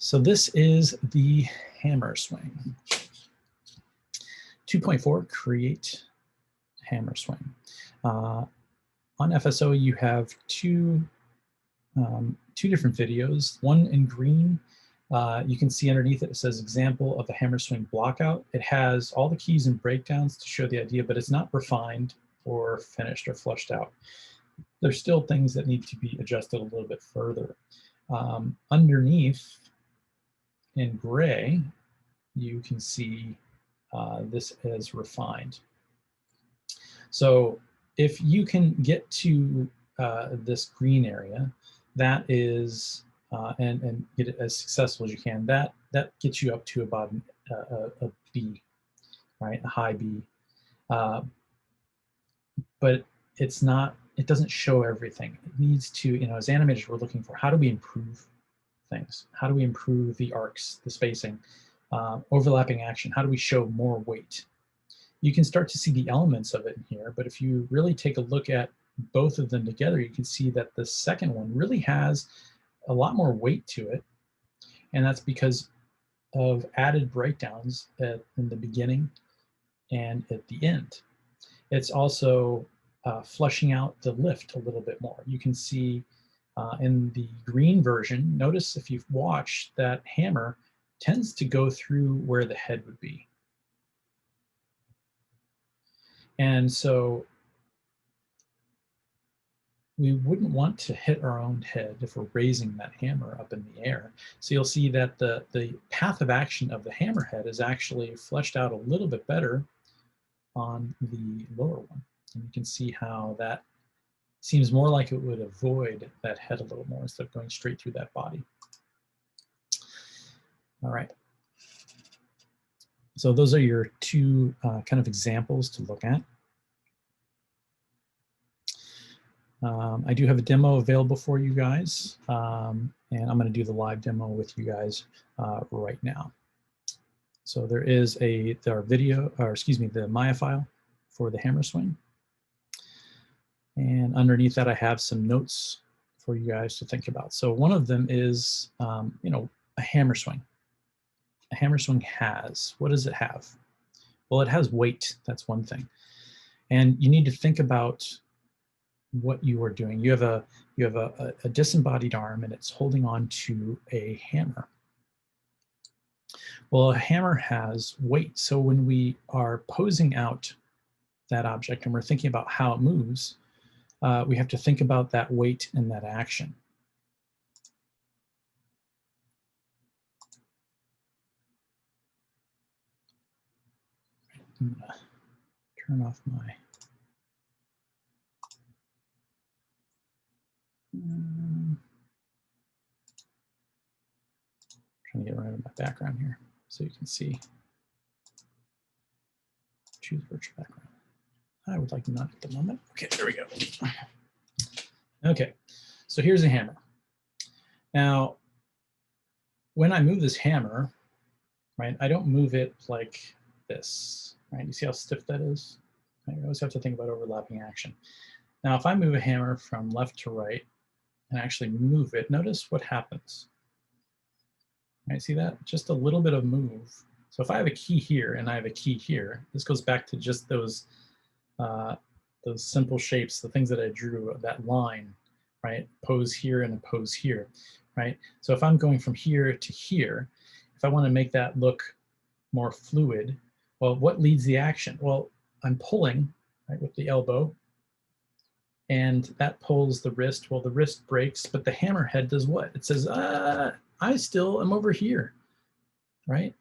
So this is the hammer swing. 2.4, create hammer swing. On FSO, you have two different videos. One in green, you can see underneath it, it says example of a hammer swing blockout. It has all the keys and breakdowns to show the idea, but it's not refined or finished or flushed out. There's still things that need to be adjusted a little bit further. Underneath in gray, you can see this is refined. So if you can get to this green area, that is, and get it as successful as you can, that gets you up to about a B, right, a high B. But it's not, it doesn't show everything. It needs to, you know, as animators, we're looking for how do we improve things? How do we improve the arcs, the spacing, overlapping action? How do we show more weight? You can start to see the elements of it in here, but if you really take a look at both of them together, you can see that the second one really has a lot more weight to it. And that's because of added breakdowns in the beginning and at the end. It's also flushing out the lift a little bit more. You can see in the green version, notice if you've watched, that hammer tends to go through where the head would be. And so we wouldn't want to hit our own head if we're raising that hammer up in the air. So you'll see that the path of action of the hammerhead is actually fleshed out a little bit better on the lower one. And you can see how that seems more like it would avoid that head a little more instead of going straight through that body. All right. So those are your two kind of examples to look at. I do have a demo available for you guys, and I'm going to do the live demo with you guys right now. So there is our video, or excuse me, the Maya file for the hammer swing. And underneath that, I have some notes for you guys to think about. So one of them is, you know, a hammer swing. A hammer swing has, what does it have? Well, it has weight, that's one thing. And you need to think about what you are doing. You have a disembodied arm and it's holding on to a hammer. Well, a hammer has weight. So when we are posing out that object and we're thinking about how it moves, we have to think about that weight and that action. I'm gonna turn off my trying to get rid of my background here so you can see. Choose virtual background. I would like none at the moment. Okay, there we go. Okay, so here's a hammer. Now, when I move this hammer, right, I don't move it like this, right? You see how stiff that is? I always have to think about overlapping action. Now, if I move a hammer from left to right and actually move it, notice what happens. Right, see that? Just a little bit of move. So if I have a key here and I have a key here, this goes back to just those simple shapes, the things that I drew, that line, right? Pose here and a pose here, right? So if I'm going from here to here, if I want to make that look more fluid, well, what leads the action? Well, I'm pulling, right, with the elbow, and that pulls the wrist. Well, the wrist breaks, but the hammerhead does what? It says, I still am over here, right?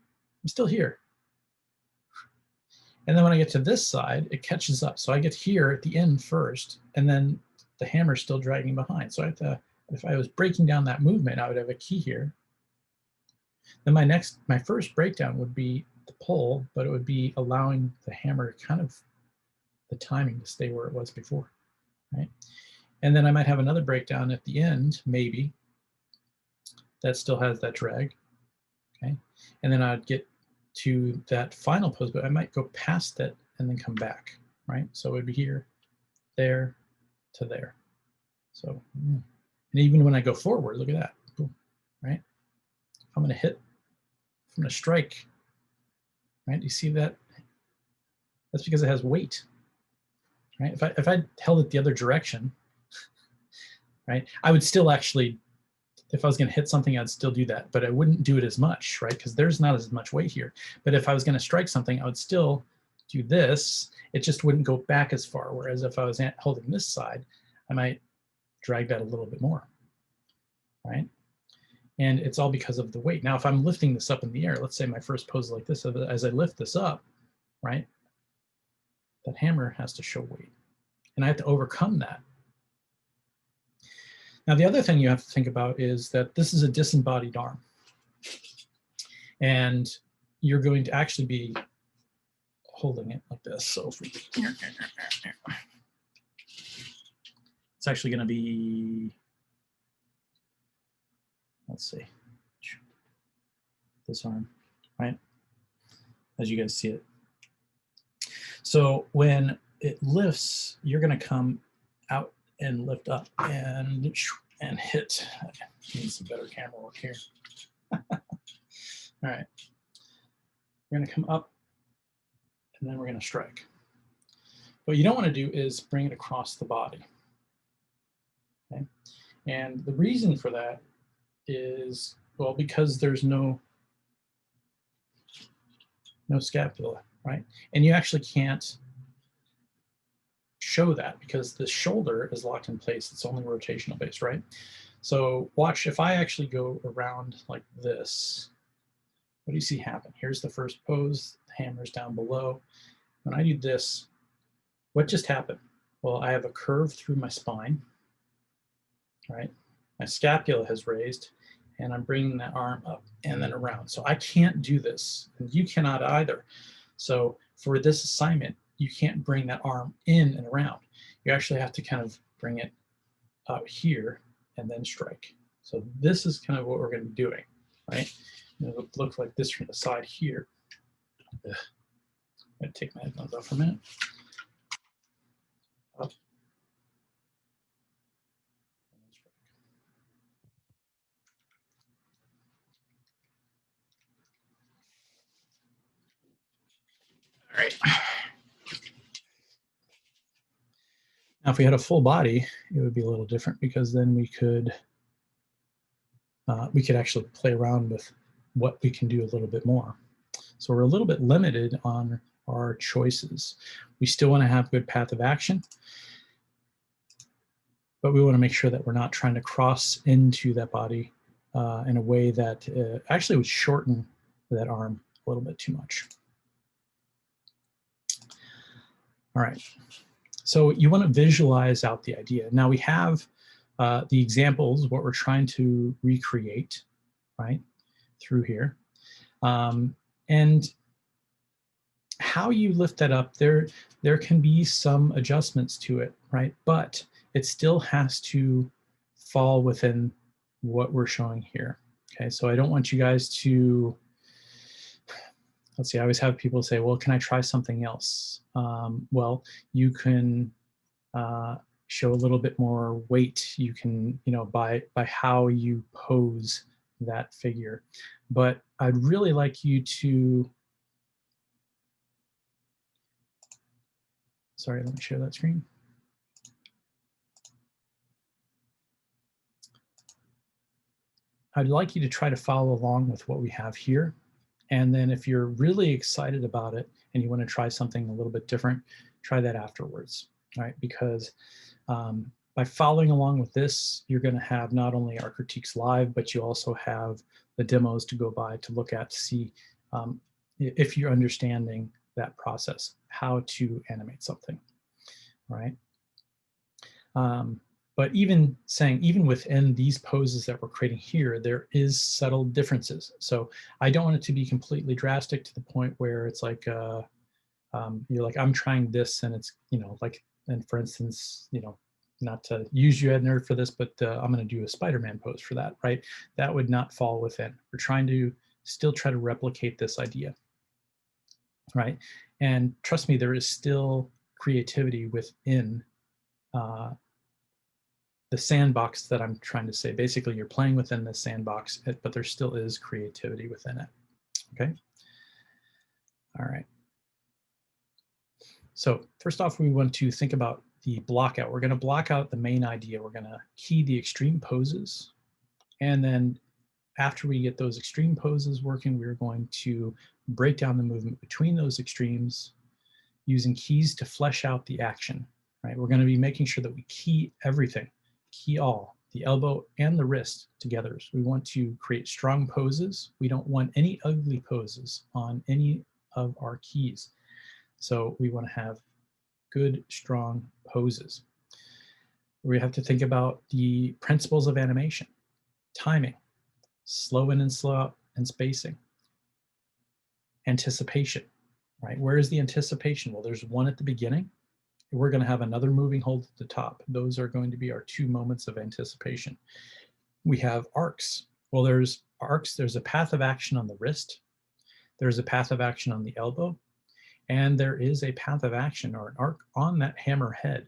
I'm still here. And then when I get to this side, it catches up. So I get here at the end first, and then the hammer's still dragging behind. So I have to, if I was breaking down that movement, I would have a key here. Then my first breakdown would be the pull, but it would be allowing the hammer kind of the timing to stay where it was before, right? And then I might have another breakdown at the end, maybe, that still has that drag, okay? And then I'd get to that final pose, but I might go past it and then come back, right? So it would be here, there, to there. So, and even when I go forward, look at that, boom, right? If I'm going to hit, I'm going to strike, right? You see that? That's because it has weight, right? If I held it the other direction, right, I would still actually, if I was going to hit something, I'd still do that, but I wouldn't do it as much, right? Because there's not as much weight here. But if I was going to strike something, I would still do this. It just wouldn't go back as far. Whereas if I was holding this side, I might drag that a little bit more, right? And it's all because of the weight. Now, if I'm lifting this up in the air, let's say my first pose like this, as I lift this up, right, that hammer has to show weight. And I have to overcome that. Now, the other thing you have to think about is that this is a disembodied arm. And you're going to actually be holding it like this. So if we, it's actually going to be, let's see, this arm, right? As you guys see it. So when it lifts, you're going to come out and lift up and hit. I need some better camera work here. All right. We're going to come up and then we're going to strike. What you don't want to do is bring it across the body. Okay. And the reason for that is, well, because there's no scapula, right? And you actually can't show that because the shoulder is locked in place. It's only rotational based, right? So watch, if I actually go around like this, what do you see happen? Here's the first pose, the hammer's down below. When I do this, what just happened? Well, I have a curve through my spine, right? My scapula has raised, and I'm bringing that arm up and then around. So I can't do this, and you cannot either. So for this assignment, you can't bring that arm in and around. You actually have to kind of bring it out here and then strike. So this is kind of what we're going to be doing, right? And it'll look like this from the side here. I'm going to take my headphones off for a minute. Up. All right. Now, if we had a full body, it would be a little different because then we could actually play around with what we can do a little bit more. So we're a little bit limited on our choices. We still want to have good path of action, but we want to make sure that we're not trying to cross into that body in a way that actually would shorten that arm a little bit too much. All right. So you want to visualize out the idea. Now we have the examples, what we're trying to recreate, right, through here. And how you lift that up, there can be some adjustments to it, right? But it still has to fall within what we're showing here. Okay, so I don't want you guys to, let's see, I always have people say, well, can I try something else? Well, you can show a little bit more weight. You can, by how you pose that figure. But I'd really like you to, sorry, let me share that screen. I'd like you to try to follow along with what we have here. And then if you're really excited about it and you want to try something a little bit different, try that afterwards, right? Because by following along with this, you're going to have not only our critiques live, but you also have the demos to go by to look at, to see if you're understanding that process, how to animate something, right? But even within these poses that we're creating here, there is subtle differences. So I don't want it to be completely drastic to the point where it's like, you're like, I'm trying this and it's, like, and for instance, not to use you, Ed Nerd, for this, but I'm going to do a Spider-Man pose for that, right? That would not fall within. We're trying to still try to replicate this idea, right? And trust me, there is still creativity within the sandbox that I'm trying to say. Basically, you're playing within the sandbox, but there still is creativity within it. Okay. All right. So first off, we want to think about the blockout. We're going to block out the main idea. We're going to key the extreme poses. And then after we get those extreme poses working, we're going to break down the movement between those extremes using keys to flesh out the action, right? We're going to be making sure that we key everything, key all, the elbow and the wrist together. So we want to create strong poses. We don't want any ugly poses on any of our keys. So we want to have good, strong poses. We have to think about the principles of animation, timing, slow in and slow out and spacing, anticipation, right? Where is the anticipation? Well, there's one at the beginning. We're going to have another moving hold at the top. Those are going to be our 2 moments of anticipation. We have arcs. Well, there's arcs. There's a path of action on the wrist. There's a path of action on the elbow. And there is a path of action or an arc on that hammer head.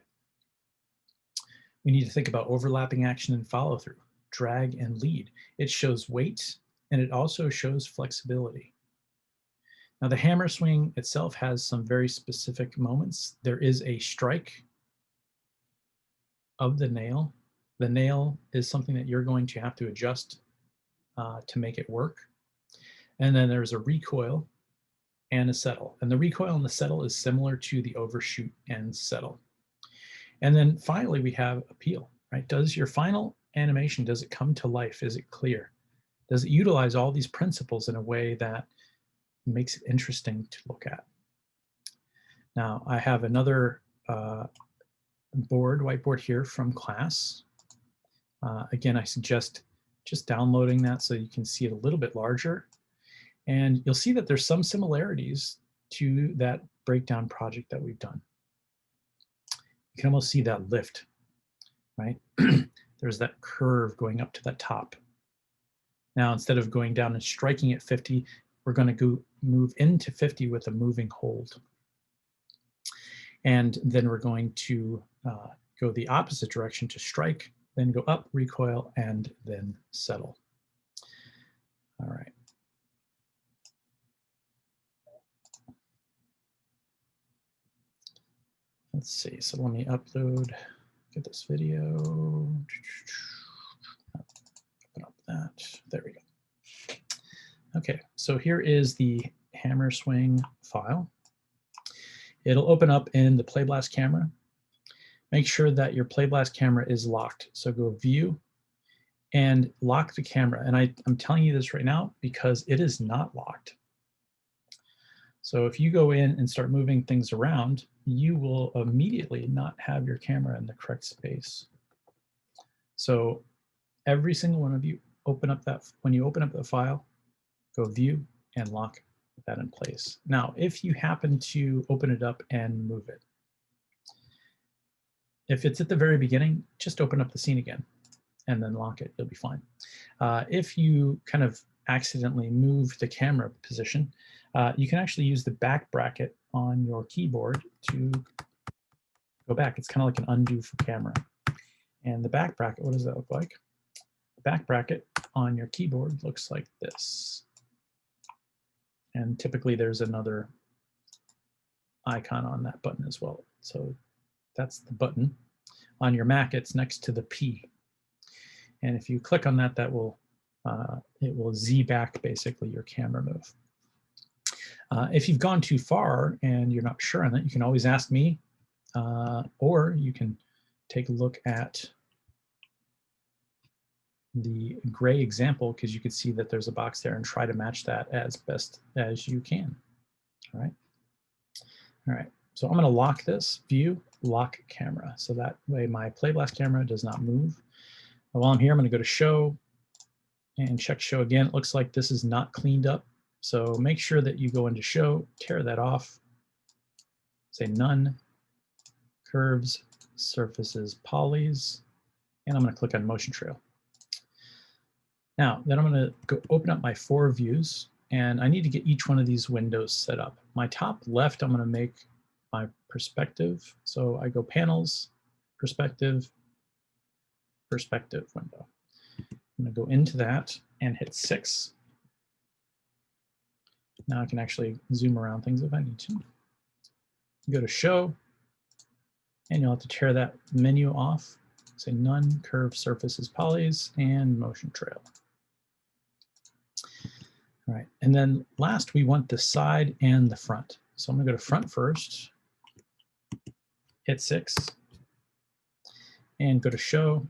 We need to think about overlapping action and follow through, drag and lead. It shows weight and it also shows flexibility. Now the hammer swing itself has some very specific moments. There is a strike of the nail. The nail is something that you're going to have to adjust to make it work. And then there's a recoil and a settle. And the recoil and the settle is similar to the overshoot and settle. And then finally, we have appeal, right? Does your final animation, does it come to life? Is it clear? Does it utilize all these principles in a way that makes it interesting to look at? Now, I have another whiteboard here from class. Again, I suggest just downloading that so you can see it a little bit larger. And you'll see that there's some similarities to that breakdown project that we've done. You can almost see that lift, right? There's that curve going up to the top. Now, instead of going down and striking at 50, we're going to go move into 50 with a moving hold. And then we're going to go the opposite direction to strike, then go up, recoil, and then settle. All right. Let's see, so let me upload, get this video. Open up that, there we go. Okay, so here is the hammer swing file. It'll open up in the PlayBlast camera. Make sure that your PlayBlast camera is locked. So go View and lock the camera. And I'm telling you this right now because it is not locked. So if you go in and start moving things around, you will immediately not have your camera in the correct space. So every single one of you, when you open up the file, go View and lock that in place. Now, if you happen to open it up and move it, if it's at the very beginning, just open up the scene again and then lock it, you'll be fine. If you kind of accidentally move the camera position, you can actually use the back bracket on your keyboard to go back. It's kind of like an undo for camera. And the back bracket, what does that look like? The back bracket on your keyboard looks like this. And typically there's another icon on that button as well. So that's the button. On your Mac, it's next to the P. And if you click on that, it will Z back basically your camera move. If you've gone too far and you're not sure on that, you can always ask me, or you can take a look at the gray example because you can see that there's a box there and try to match that as best as you can. All right. All right. So I'm going to lock this, View, lock camera. So that way my PlayBlast camera does not move. And while I'm here, I'm going to go to Show and check Show again. It looks like this is not cleaned up. So make sure that you go into Show, tear that off, say None, Curves, Surfaces, Polys, and I'm going to click on Motion Trail. Now, then I'm going to go open up my 4 views, and I need to get each one of these windows set up. My top left, I'm going to make my perspective. So I go Panels, Perspective, perspective window. I'm going to go into that and hit 6. Now I can actually zoom around things if I need to. Go to show, and you'll have to tear that menu off. Say none, curved surfaces, polys, and motion trail. All right, and then last we want the side and the front. So I'm gonna go to front first, hit 6, and go to show,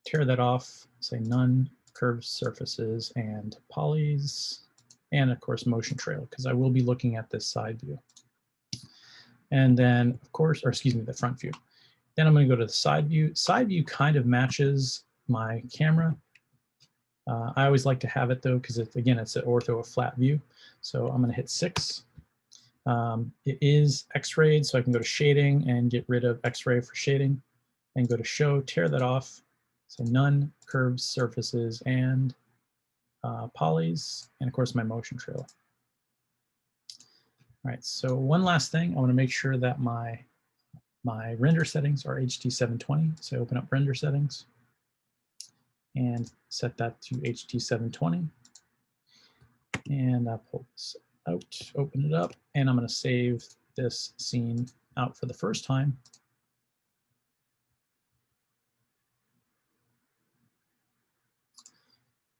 tear that off, say none, curved surfaces, and polys, and of course motion trail, because I will be looking at this side view. And then of course, or excuse me, the front view. Then I'm going to go to the side view. Side view kind of matches my camera. I always like to have it though, because again, it's an ortho, a flat view. So I'm going to hit 6. It is X-rayed, so I can go to shading and get rid of X-ray for shading, and go to show, tear that off. So none, curved surfaces, and polys, and of course my motion trail. All right, so one last thing, I want to make sure that my render settings are HT720. So I open up render settings and set that to HT720. And I'll pull this out, open it up, and I'm going to save this scene out for the first time.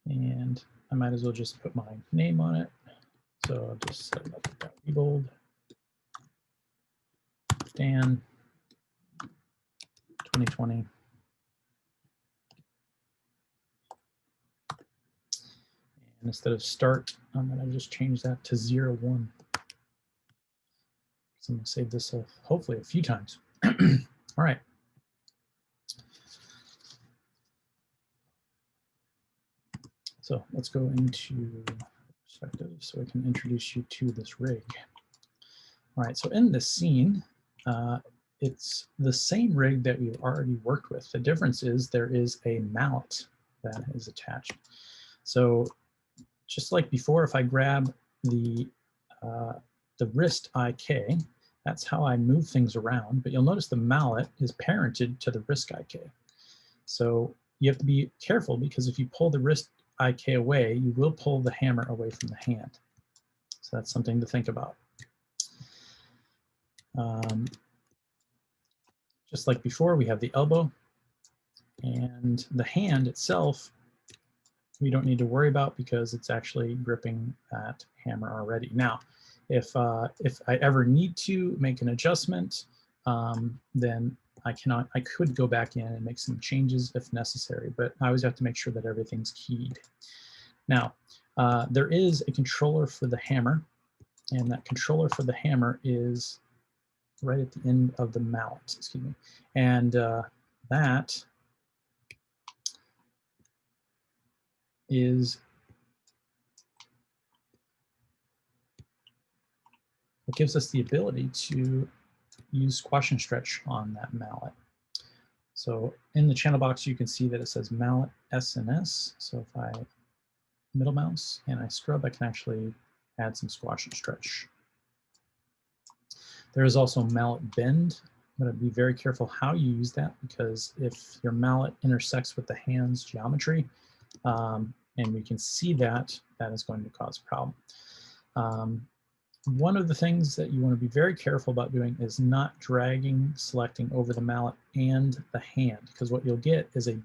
And I might as well just put my name on it. So I'll just set it up with that Rebold, Dan 2020. And instead of start, I'm going to just change that to 01. So I'm going to save this hopefully a few times. All right. So let's go into perspective so I can introduce you to this rig. All right, so in this scene, it's the same rig that we've already worked with. The difference is there is a mallet that is attached. So just like before, if I grab the wrist IK, that's how I move things around, but you'll notice the mallet is parented to the wrist IK. So you have to be careful, because if you pull the wrist IK away, you will pull the hammer away from the hand. So that's something to think about. Just like before, we have the elbow, and the hand itself we don't need to worry about because it's actually gripping that hammer already. Now, if I ever need to make an adjustment, then I could go back in and make some changes if necessary, but I always have to make sure that everything's keyed. Now, there is a controller for the hammer, and that controller for the hammer is right at the end of the mallet, excuse me. And that is what gives us the ability to use squash and stretch on that mallet. So in the channel box, you can see that it says mallet SNS. So if I middle mouse and I scrub, I can actually add some squash and stretch. There is also mallet bend. I'm going to be very careful how you use that, because if your mallet intersects with the hand's geometry, and we can see that, that is going to cause a problem. One of the things that you want to be very careful about doing is not dragging, selecting over the mallet and the hand, because what you'll get is if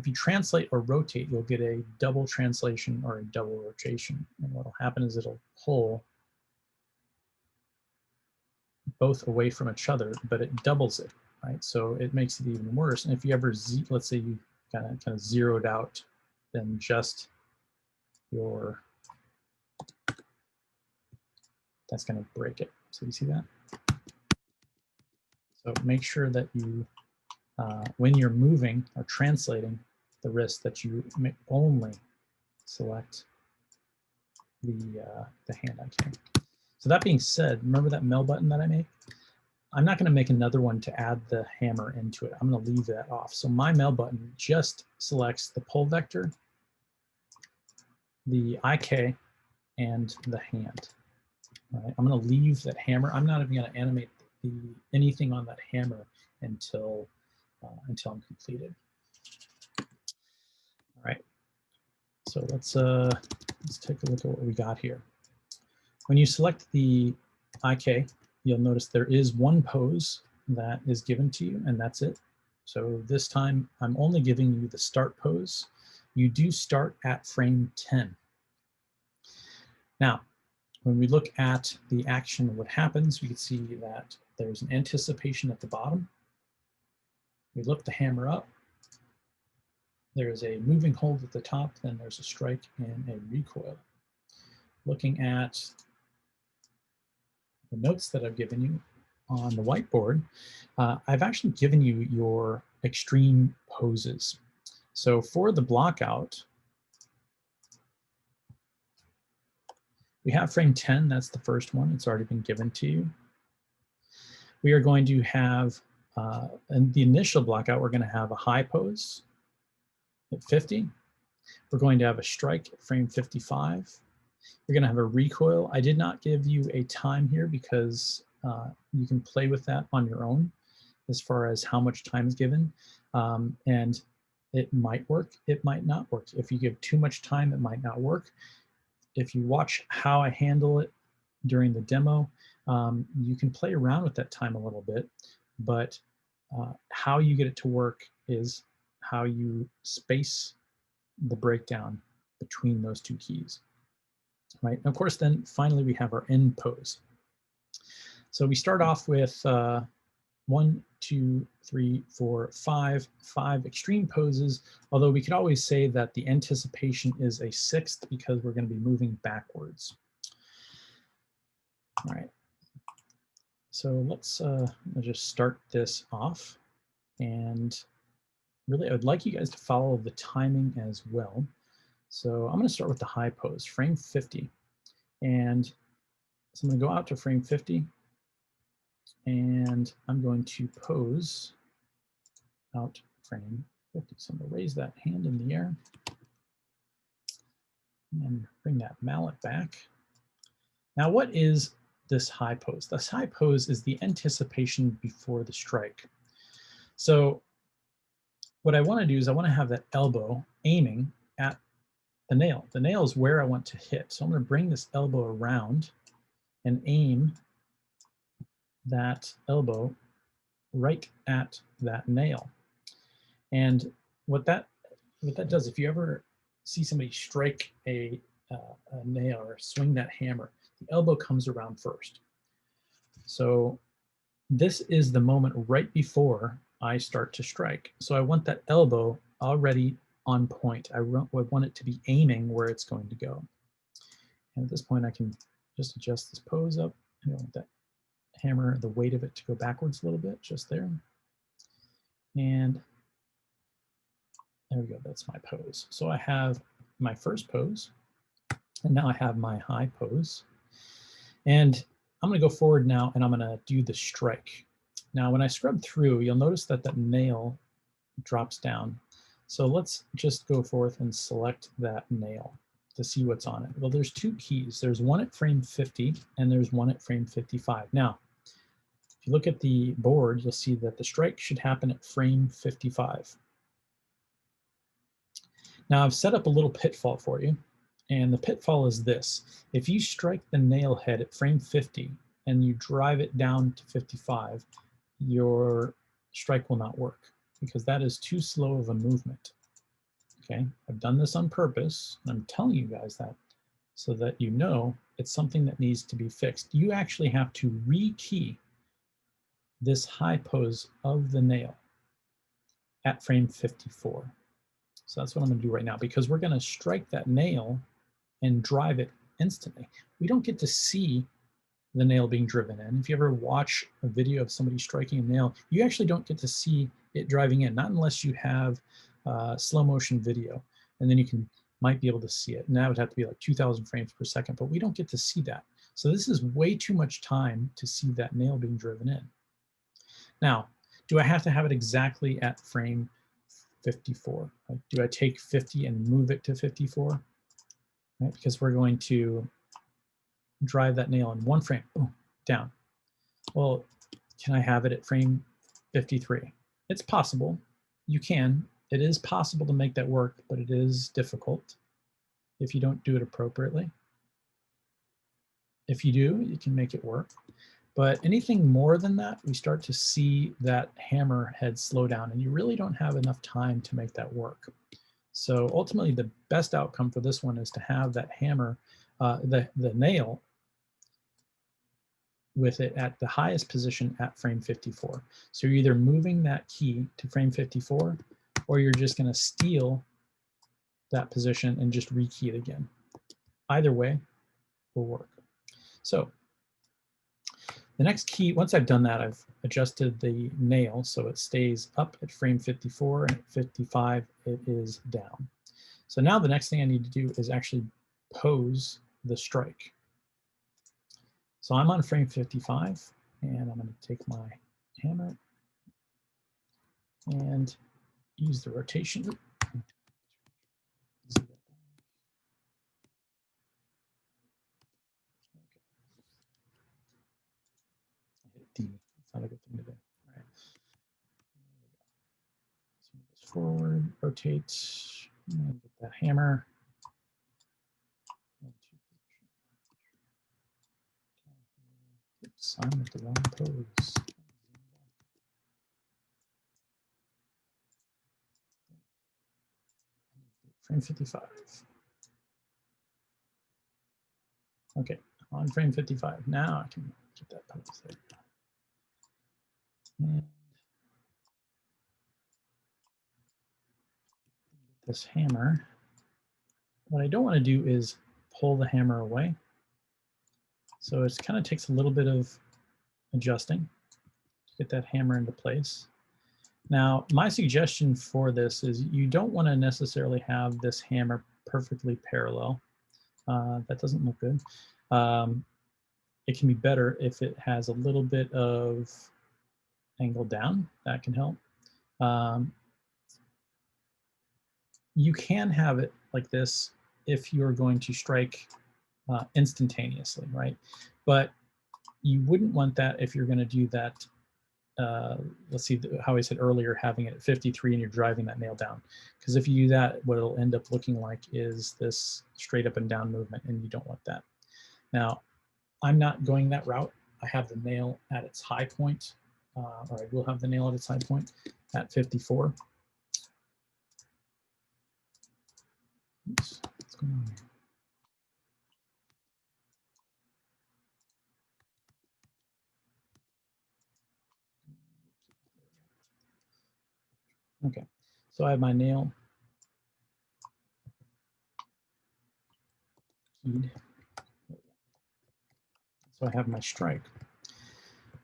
you translate or rotate, you'll get a double translation or a double rotation. And what will happen is it'll pull both away from each other, but it doubles it, right? So it makes it even worse. And if you ever, let's say you kind of zeroed out, then just your, that's going to break it. So you see that? So make sure that you, when you're moving or translating the wrist, that you only select the hand icon. So that being said, remember that mel button that I made? I'm not going to make another one to add the hammer into it. I'm going to leave that off. So my mel button just selects the pull vector, the IK, and the hand. All right, I'm going to leave that hammer. I'm not even going to animate anything on that hammer until I'm completed. So let's take a look at what we got here. When you select the IK, you'll notice there is one pose that is given to you, and that's it. So this time I'm only giving you the start pose. You do start at frame 10. Now, when we look at the action, what happens, we can see that there's an anticipation at the bottom. We lift the hammer up. There's a moving hold at the top, then there's a strike and a recoil. Looking at the notes that I've given you on the whiteboard, I've actually given you your extreme poses. So for the blockout, we have frame 10, that's the first one. It's already been given to you. We are going to have, in the initial blockout, we're going to have a high pose at 50. We're going to have a strike at frame 55. We're going to have a recoil. I did not give you a time here because you can play with that on your own as far as how much time is given. And it might work, it might not work. If you give too much time, it might not work. If you watch how I handle it during the demo, you can play around with that time a little bit, but how you get it to work is how you space the breakdown between those two keys, right? And of course, then finally we have our end pose. So we start off with 1, 2, 3, 4, 5 extreme poses, although we could always say that the anticipation is a 6th because we're going to be moving backwards. All right, so let's just start this off, and really I would like you guys to follow the timing as well. So I'm going to start with the high pose, frame 50, and so I'm going to go out to frame 50, and I'm going to pose out frame 50. So I'm going to raise that hand in the air and bring that mallet back. Now, what is this high pose? This high pose is the anticipation before the strike. So what I want to do is I want to have that elbow aiming at the nail. The nail is where I want to hit. So I'm going to bring this elbow around and aim that elbow right at that nail. And what that does, if you ever see somebody strike a nail or swing that hammer, the elbow comes around first. So this is the moment right before I start to strike. So I want that elbow already on point. I want it to be aiming where it's going to go. And at this point, I can just adjust this pose up. I want that hammer, the weight of it to go backwards a little bit, just there. And there we go, that's my pose. So I have my first pose, and now I have my high pose. And I'm gonna go forward now, and I'm gonna do the strike. Now, when I scrub through, you'll notice that that nail drops down. So let's just go forth and select that nail to see what's on it. Well, there's two keys. There's one at frame 50, and there's one at frame 55. Now, if you look at the board, you'll see that the strike should happen at frame 55. Now I've set up a little pitfall for you, and the pitfall is this. If you strike the nail head at frame 50 and you drive it down to 55, your strike will not work because that is too slow of a movement. Okay, I've done this on purpose, and I'm telling you guys that so that you know it's something that needs to be fixed. You actually have to rekey this high pose of the nail at frame 54. So that's what I'm going to do right now, because we're going to strike that nail and drive it instantly. We don't get to see the nail being driven in. If you ever watch a video of somebody striking a nail, you actually don't get to see it driving in, not unless you have slow motion video, and then you might be able to see it. And that would have to be like 2,000 frames per second, but we don't get to see that. So this is way too much time to see that nail being driven in. Now, do I have to have it exactly at frame 54? Like, do I take 50 and move it to 54? Right, because we're going to drive that nail in one frame, boom, down. Well, can I have it at frame 53? It's possible. You can. It is possible to make that work, but it is difficult. if you don't do it appropriately. If you do, you can make it work. But anything more than that, we start to see that hammer head slow down, and you really don't have enough time to make that work. So ultimately, the best outcome for this one is to have that hammer, the nail with it at the highest position at frame 54. So you're either moving that key to frame 54, or you're just going to steal that position and just rekey it again. Either way will work. So the next key, once I've done that, I've adjusted the nail so it stays up at frame 54, and at 55 it is down. So now the next thing I need to do is actually pose the strike. So I'm on frame 55, and I'm going to take my hammer and use the rotation. Hit D. That's not a good thing to do. All right. Let's move this forward, rotate, and get that hammer. Oops, I'm at the wrong pose. Frame 55. Okay, on frame 55. Now I can get that pose there. And this hammer. What I don't want to do is pull the hammer away. So it kind of takes a little bit of adjusting to get that hammer into place. Now, my suggestion for this is you don't want to necessarily have this hammer perfectly parallel. That doesn't look good. It can be better if it has a little bit of angle down. That can help. You can have it like this if you're going to strike instantaneously, right? But you wouldn't want that if you're going to do that. Let's see how I said earlier, having it at 53 and you're driving that nail down. Because if you do that, what it'll end up looking like is this straight up and down movement, and you don't want that. Now, I'm not going that route. I have the nail at its high point, or I will have the nail at its high point at 54. Oops, what's going on here? Okay, so I have my nail keyed. So I have my strike.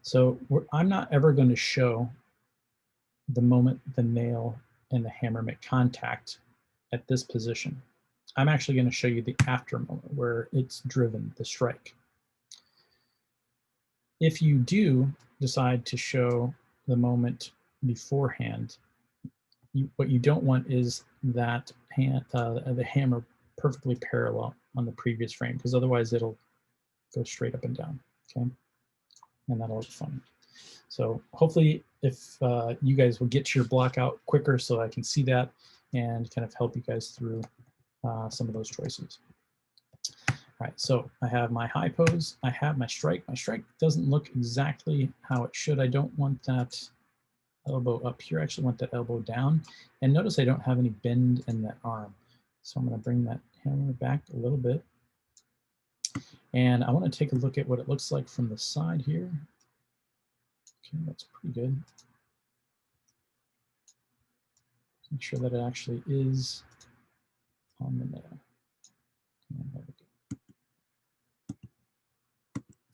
So I'm not ever going to show the moment the nail and the hammer make contact at this position. I'm actually going to show you the after moment where it's driven the strike. If you do decide to show the moment beforehand, what you don't want is that the hammer perfectly parallel on the previous frame, because otherwise it'll go straight up and down, okay? And that'll look funny. So hopefully if you guys will get your block out quicker so I can see that and kind of help you guys through some of those choices. All right, so I have my high pose, I have my strike. My strike doesn't look exactly how it should. I don't want that elbow up here. I actually want that elbow down. And notice I don't have any bend in that arm. So I'm going to bring that hammer back a little bit. And I want to take a look at what it looks like from the side here. Okay, that's pretty good. Make sure that it actually is on the nail. And there we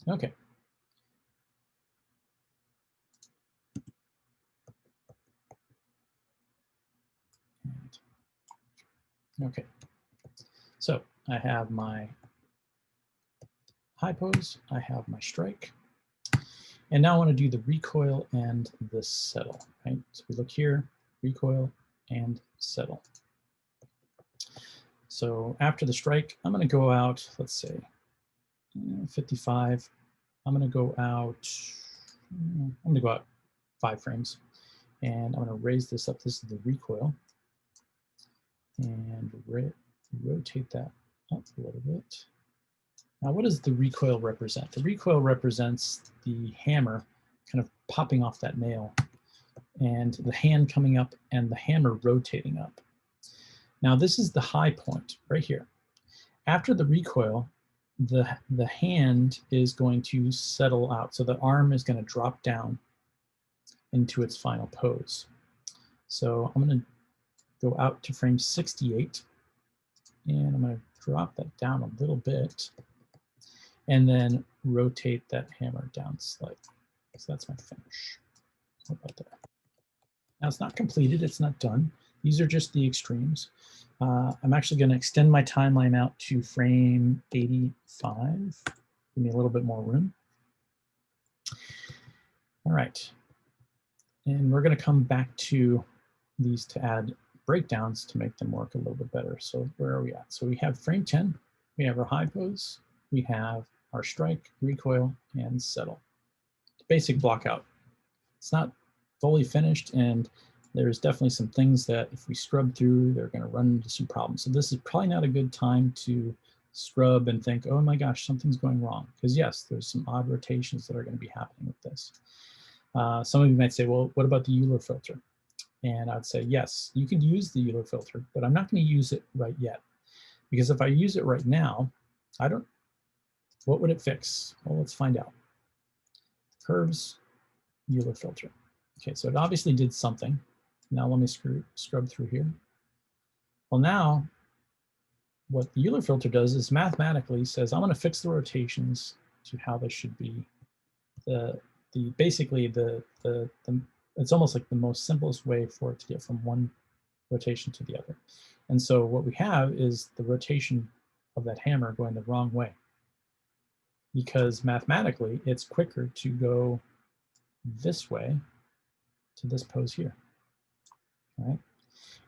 go. Okay. Okay. So I have my high pose, I have my strike, and now I want to do the recoil and the settle, right? So we look here, recoil and settle. So after the strike, I'm going to go out, let's say, 55. I'm going to go out, 5 frames. And I'm going to raise this up. This is the recoil. And rotate that up a little bit. Now, what does the recoil represent? The recoil represents the hammer kind of popping off that nail and the hand coming up and the hammer rotating up. Now, this is the high point right here. After the recoil, the hand is going to settle out. So the arm is going to drop down into its final pose. So I'm going to go out to frame 68 and I'm going to drop that down a little bit and then rotate that hammer down slightly. So that's my finish. How about that? Now it's not completed, it's not done. These are just the extremes. I'm actually going to extend my timeline out to frame 85. Give me a little bit more room. All right. And we're going to come back to these to add breakdowns to make them work a little bit better. So where are we at? So we have frame 10, we have our high pose, we have our strike, recoil, and settle. Basic block out. It's not fully finished, and there's definitely some things that if we scrub through, they're going to run into some problems. So this is probably not a good time to scrub and think, oh my gosh, something's going wrong. Because yes, there's some odd rotations that are going to be happening with this. Some of you might say, well, what about the Euler filter? And I'd say, yes, you can use the Euler filter, but I'm not going to use it right yet. Because if I use it right now, what would it fix? Well, let's find out. Curves, Euler filter. Okay, so it obviously did something. Now let me scrub through here. Well, now what the Euler filter does is mathematically says, I'm going to fix the rotations to how they should be. Basically it's almost like the most simplest way for it to get from one rotation to the other. And so what we have is the rotation of that hammer going the wrong way, because mathematically it's quicker to go this way to this pose here, right?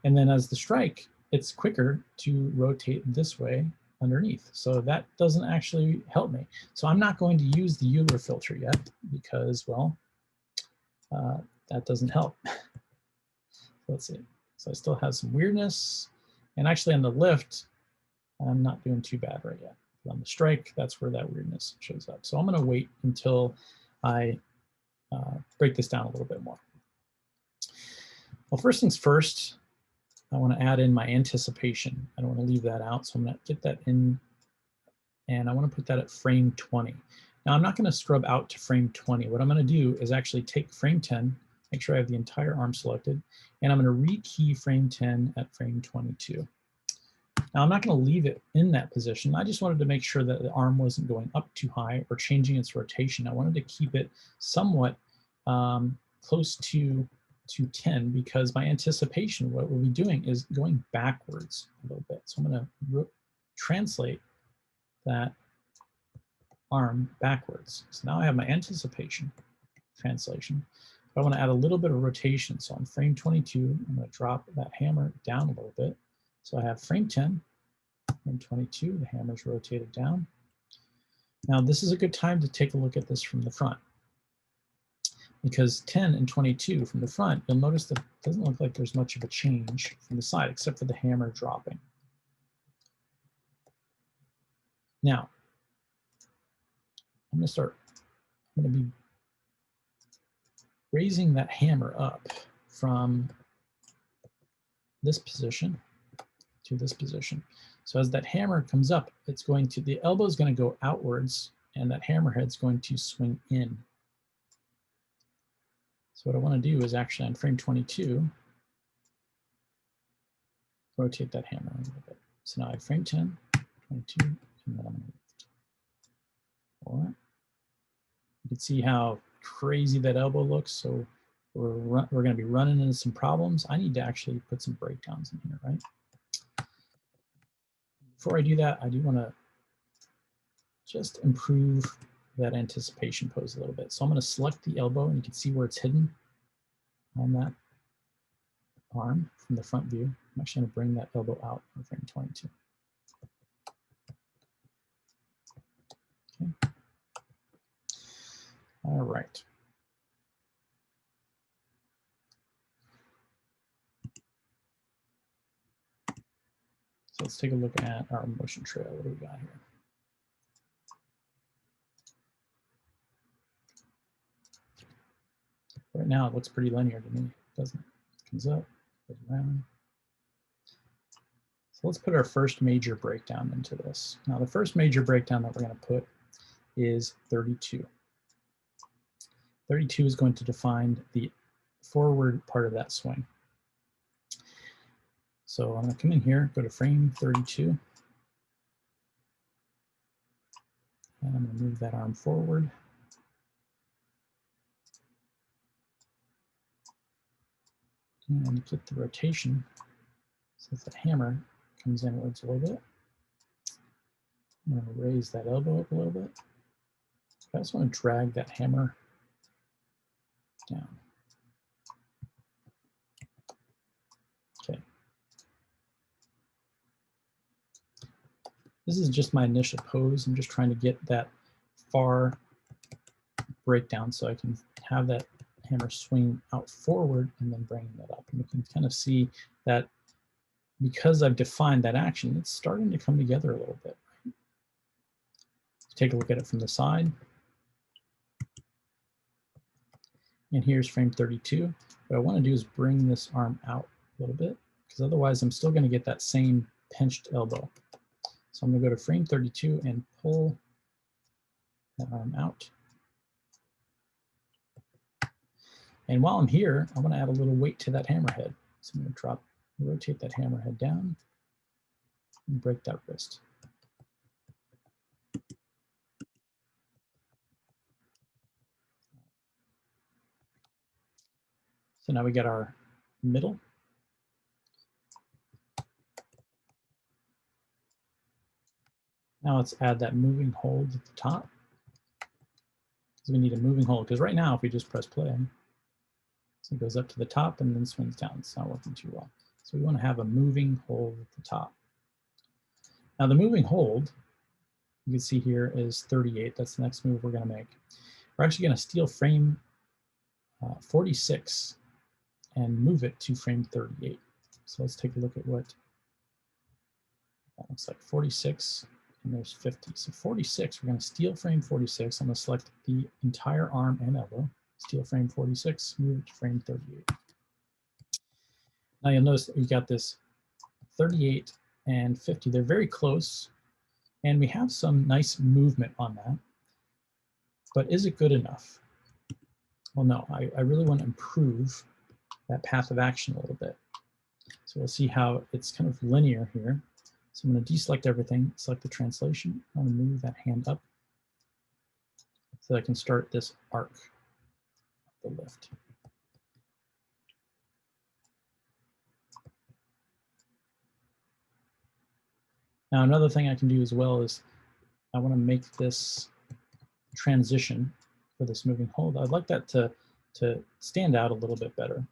And then as the strike, it's quicker to rotate this way underneath. So that doesn't actually help me. So I'm not going to use the Euler filter yet because, well, that doesn't help. Let's see. So I still have some weirdness. And actually on the lift, I'm not doing too bad right yet. But on the strike, that's where that weirdness shows up. So I'm going to wait until I break this down a little bit more. Well, first things first, I want to add in my anticipation. I don't want to leave that out, so I'm going to get that in, and I want to put that at frame 20. Now, I'm not going to scrub out to frame 20. What I'm going to do is actually take frame 10, make sure I have the entire arm selected, and I'm going to rekey frame 10 at frame 22. Now, I'm not going to leave it in that position. I just wanted to make sure that the arm wasn't going up too high or changing its rotation. I wanted to keep it somewhat close to 10, because my anticipation, what we'll be doing is going backwards a little bit. So I'm going to translate that arm backwards. So now I have my anticipation translation. I want to add a little bit of rotation. So on frame 22, I'm going to drop that hammer down a little bit. So I have frame 10, frame 22, the hammer's rotated down. Now this is a good time to take a look at this from the front, because 10 and 22 from the front, you'll notice that it doesn't look like there's much of a change from the side, except for the hammer dropping. Now, I'm going to be raising that hammer up from this position to this position. So as that hammer comes up, the elbow is going to go outwards, and that hammerhead's going to swing in. So what I want to do is actually on frame 22, rotate that hammer a little bit. So now I have frame 10, 22, and then I'm going to lift. All right. You can see how crazy that elbow looks. So we're going to be running into some problems. I need to actually put some breakdowns in here, right? Before I do that, I do want to just improve that anticipation pose a little bit. So I'm going to select the elbow, and you can see where it's hidden on that arm from the front view. I'm actually going to bring that elbow out on frame 22. Okay. All right. So let's take a look at our motion trail. What do we got here? Right now, it looks pretty linear to me, doesn't it? It comes up, goes around. So let's put our first major breakdown into this. Now, the first major breakdown that we're going to put is 32. 32 is going to define the forward part of that swing. So I'm going to come in here, go to frame 32. And I'm going to move that arm forward. And get the rotation so that the hammer comes inwards a little bit. I'm going to raise that elbow up a little bit. I just want to drag that hammer down. Okay. This is just my initial pose. I'm just trying to get that far breakdown so I can have that hammer swing out forward and then bring that up. And you can kind of see that because I've defined that action, it's starting to come together a little bit. Take a look at it from the side. And here's frame 32. What I want to do is bring this arm out a little bit, because otherwise I'm still going to get that same pinched elbow. So I'm going to go to frame 32 and pull that arm out. And while I'm here, I want to add a little weight to that hammerhead. So I'm going to rotate that hammerhead down and break that wrist. So now we got our middle. Now let's add that moving hold at the top. Because we need a moving hold. Because right now, if we just press play, so it goes up to the top and then swings down. It's not working too well. So we want to have a moving hold at the top. Now the moving hold, you can see here, is 38. That's the next move we're going to make. We're actually going to steal frame 46 and move it to frame 38. So let's take a look at what that looks like. 46, and there's 50. So 46, we're going to steal frame 46. I'm going to select the entire arm and elbow, steal frame 46, move it to frame 38. Now you'll notice that we got this 38 and 50. They're very close, and we have some nice movement on that. But is it good enough? Well, no, I really want to improve that path of action a little bit. So we'll see how it's kind of linear here. So I'm going to deselect everything, select the translation. I'm going to move that hand up so that I can start this arc of the lift. Now another thing I can do as well is I want to make this transition for this moving hold. I'd like that to stand out a little bit better.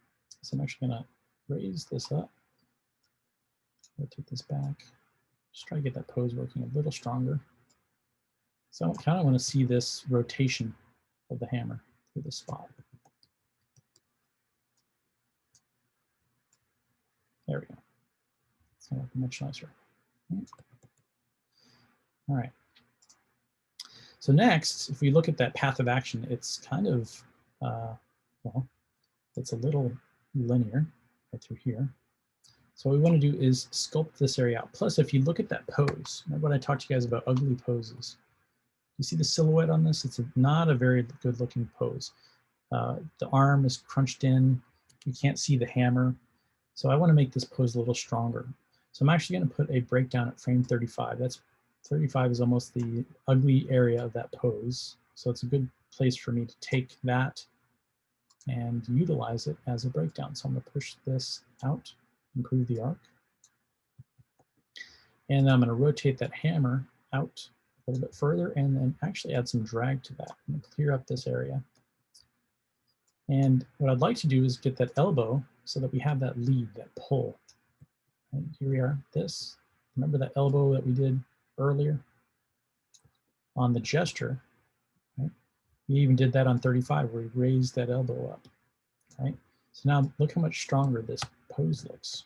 So I'm actually going to raise this up, rotate this back, just try to get that pose working a little stronger. So I kind of want to see this rotation of the hammer through the spot. There we go. It's going to look much nicer. All right. So next, if we look at that path of action, it's kind of, well, it's a little linear right through here. So what we want to do is sculpt this area out. Plus, if you look at that pose, remember when I talked to you guys about ugly poses? You see the silhouette on this? It's not a very good looking pose. The arm is crunched in. You can't see the hammer. So I want to make this pose a little stronger. So I'm actually going to put a breakdown at frame 35. That's 35 is almost the ugly area of that pose. So it's a good place for me to take that and utilize it as a breakdown. So I'm going to push this out, improve the arc. And then I'm going to rotate that hammer out a little bit further and then actually add some drag to that. I'm going to clear up this area. And what I'd like to do is get that elbow so that we have that lead, that pull. And here we are, this. Remember that elbow that we did earlier on the gesture, right? We even did that on 35 where we raised that elbow up, right? So now look how much stronger this pose looks.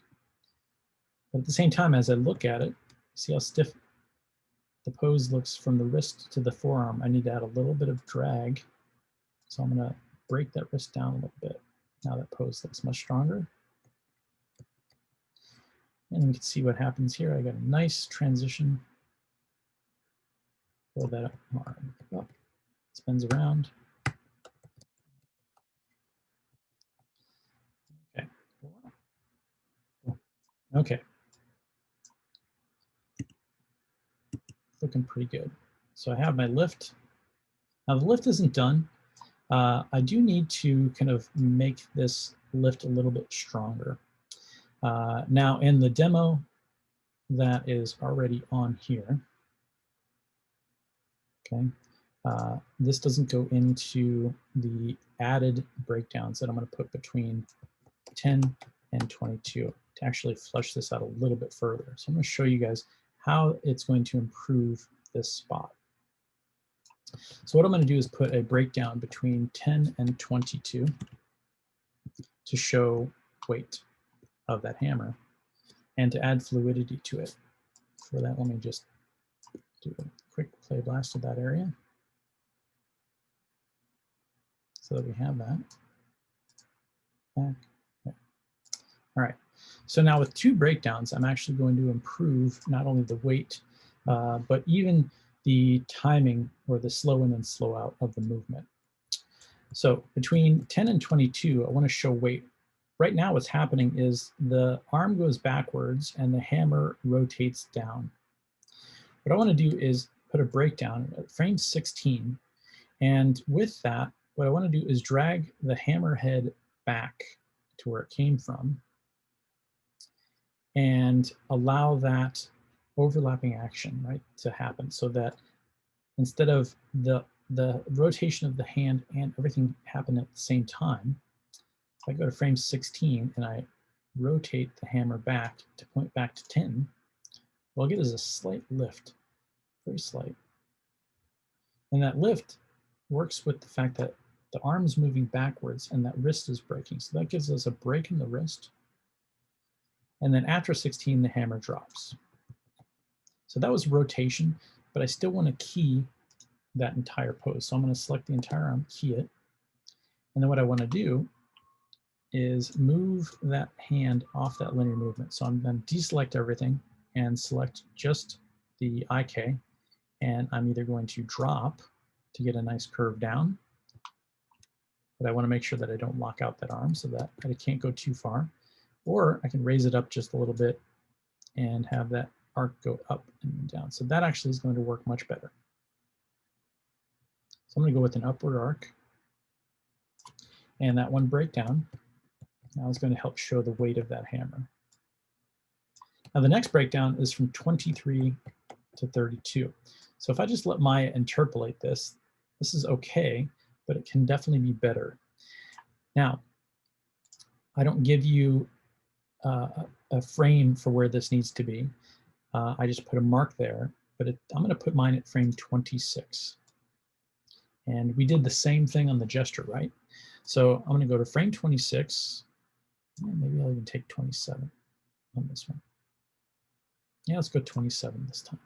But at the same time, as I look at it, See how stiff the pose looks from the wrist to the forearm. I need to add a little bit of drag. So I'm gonna break that wrist down a little bit. Now that pose looks much stronger. And we can see what happens here. I got a nice transition. Pull that arm up, spins around. Okay. Okay. Looking pretty good. So I have my lift. Now the lift isn't done. I do need to kind of make this lift a little bit stronger. Now in the demo that is already on here, okay, this doesn't go into the added breakdowns that I'm going to put between 10 and 22 to actually flush this out a little bit further. So I'm going to show you guys how it's going to improve this spot. So what I'm going to do is put a breakdown between 10 and 22 to show weight of that hammer and to add fluidity to it. For that, let me just do a quick play blast of that area so that we have that. Back. There. All right, so now with 2 breakdowns, I'm actually going to improve not only the weight, but even the timing or the slow in and slow out of the movement. So between 10 and 22, I want to show weight. Right now what's happening is the arm goes backwards and the hammer rotates down. What I want to do is put a breakdown at frame 16. And with that, what I want to do is drag the hammer head back to where it came from and allow that overlapping action, right, to happen so that instead of the rotation of the hand and everything happen at the same time, if I go to frame 16 and I rotate the hammer back to point back to 10, what I'll get is a slight lift, very slight. And that lift works with the fact that the arm is moving backwards and that wrist is breaking. So that gives us a break in the wrist. And then after 16, the hammer drops. So that was rotation, but I still want to key that entire pose. So I'm going to select the entire arm, key it. And then what I want to do is move that hand off that linear movement. So I'm going to deselect everything and select just the IK. And I'm either going to drop to get a nice curve down, but I want to make sure that I don't lock out that arm so that it can't go too far. Or I can raise it up just a little bit and have that arc go up and down. So that actually is going to work much better. So I'm going to go with an upward arc. And that one breakdown now is going to help show the weight of that hammer. Now the next breakdown is from 23 to 32. So if I just let Maya interpolate this, this is okay, but it can definitely be better. Now, I don't give you a frame for where this needs to be. I just put a mark there, but I'm going to put mine at frame 26. And we did the same thing on the gesture, right? So I'm going to go to frame 26. Maybe I'll even take 27 on this one. Yeah, let's go 27 this time.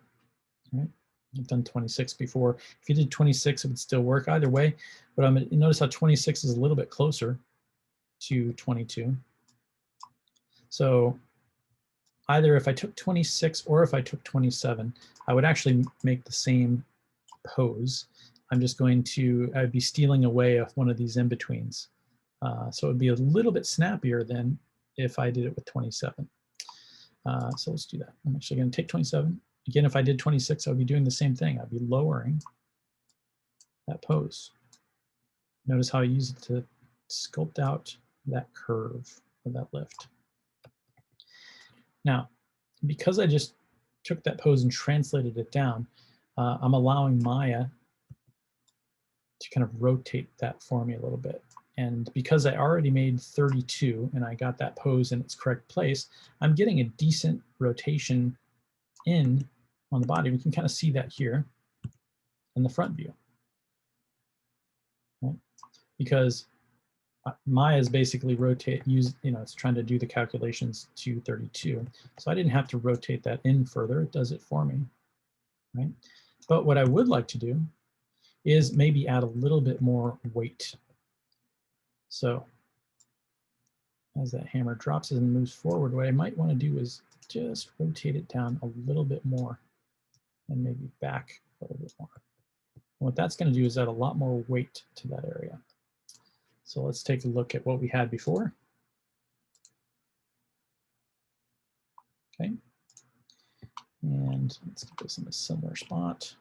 All right, I've done 26 before. If you did 26, it would still work either way. But I'm going to notice how 26 is a little bit closer to 22. So either if I took 26 or if I took 27, I would actually make the same pose. I'm just going to, I'd be stealing away of one of these in-betweens. So it would be a little bit snappier than if I did it with 27. So let's do that. I'm actually going to take 27. Again, if I did 26, I would be doing the same thing. I'd be lowering that pose. Notice how I use it to sculpt out that curve of that lift. Now, because I just took that pose and translated it down, I'm allowing Maya to kind of rotate that for me a little bit. And because I already made 32 and I got that pose in its correct place, I'm getting a decent rotation in on the body. We can kind of see that here in the front view, right? Because Maya is basically it's trying to do the calculations to 32. So I didn't have to rotate that in further. It does it for me, right? But what I would like to do is maybe add a little bit more weight. So as that hammer drops and moves forward, what I might want to do is just rotate it down a little bit more and maybe back a little bit more. And what that's going to do is add a lot more weight to that area. So let's take a look at what we had before. Okay. And let's get this in a similar spot.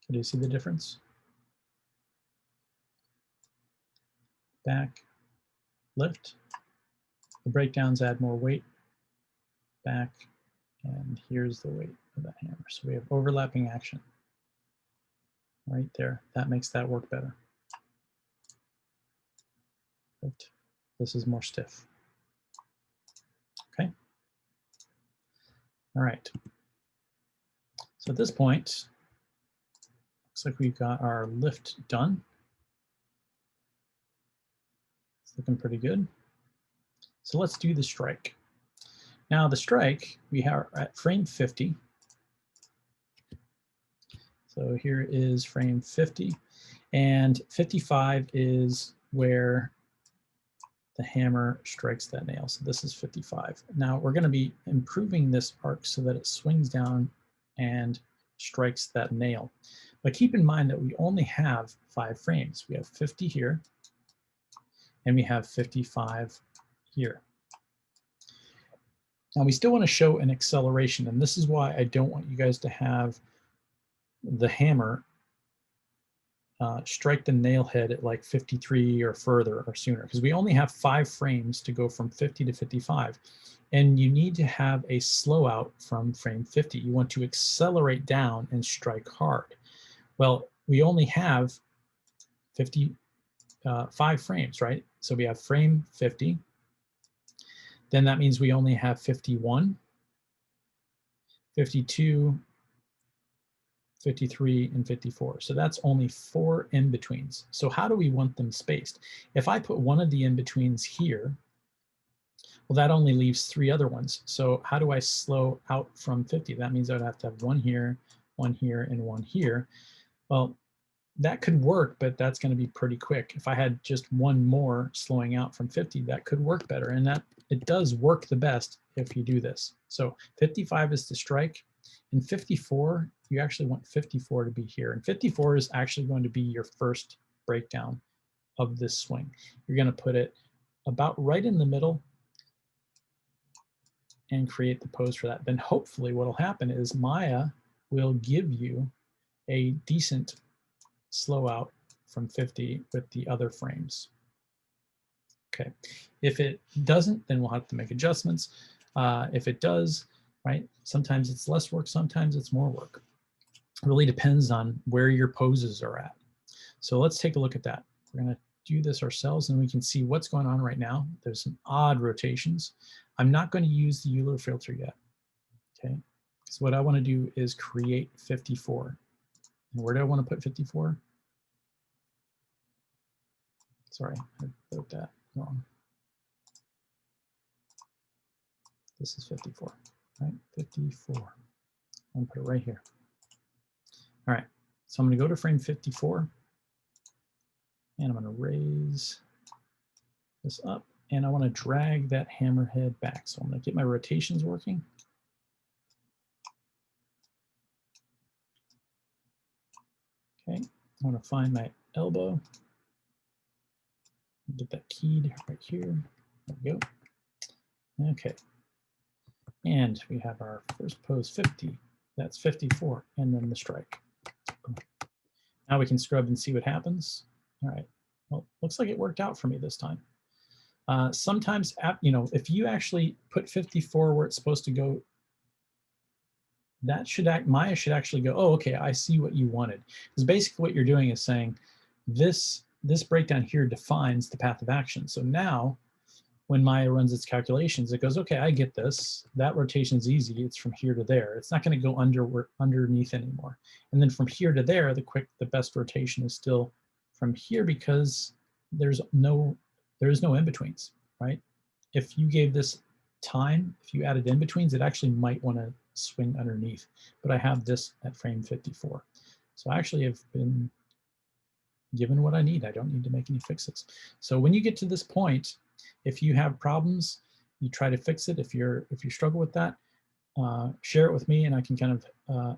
Do you see the difference? Back, lift. The breakdowns add more weight. Back, and here's the weight of that hammer. So we have overlapping action right there. That makes that work better. Lift. This is more stiff. Okay. All right. So at this point, looks like we've got our lift done. It's looking pretty good. So let's do the strike. Now the strike, we are at frame 50. So here is frame 50, and 55 is where the hammer strikes that nail. So this is 55. Now we're going to be improving this arc so that it swings down and strikes that nail. But keep in mind that we only have 5 frames. We have 50 here, and we have 55 here. Now we still want to show an acceleration, and this is why I don't want you guys to have the hammer strike the nail head at like 53 or further or sooner, because we only have 5 frames to go from 50 to 55. And you need to have a slow out from frame 50. You want to accelerate down and strike hard. Well, we only have 5 frames, right? So we have frame 50. Then that means we only have 51, 52, 53, and 54. So that's only 4 in-betweens. So how do we want them spaced? If I put one of the in-betweens here, well, that only leaves 3 other ones. So how do I slow out from 50? That means I would have to have 1 here, 1 here, and 1 here. Well, that could work, but that's going to be pretty quick. If I had just 1 more slowing out from 50, that could work better. And that it does work the best if you do this. So 55 is the strike. And 54, you actually want 54 to be here. And 54 is actually going to be your first breakdown of this swing. You're going to put it about right in the middle and create the pose for that. Then hopefully what will happen is Maya will give you a decent slow out from 50 with the other frames. Okay, if it doesn't, then we'll have to make adjustments. If it does, right, sometimes it's less work, sometimes it's more work. It really depends on where your poses are at. So let's take a look at that. We're going to do this ourselves and we can see what's going on right now. There's some odd rotations. I'm not going to use the Euler filter yet. Okay, so what I want to do is create 54. And where do I want to put 54? Sorry, I wrote that wrong. This is 54, right? 54. I'm going to put it right here. All right, so I'm going to go to frame 54, and I'm going to raise this up, and I want to drag that hammerhead back. So I'm going to get my rotations working. Okay, I want to find my elbow. Get that keyed right here. There we go. Okay, and we have our first pose 50. That's 54, and then the strike. Now we can scrub and see what happens. All right, well, looks like it worked out for me this time. Sometimes, you know, if you actually put 54 where it's supposed to go, that should Maya should actually go, oh, okay, I see what you wanted. Because basically what you're doing is saying this breakdown here defines the path of action. So now when Maya runs its calculations, it goes, okay, I get this. That rotation is easy. It's from here to there. It's not going to go underneath anymore. And then from here to there, the best rotation is still from here because there is no in-betweens, right? If you gave this time, if you added in-betweens, it actually might want to swing underneath. But I have this at frame 54. So I actually have been given what I need. I don't need to make any fixes. So when you get to this point, if you have problems, you try to fix it. If you struggle with that, share it with me, and I can kind of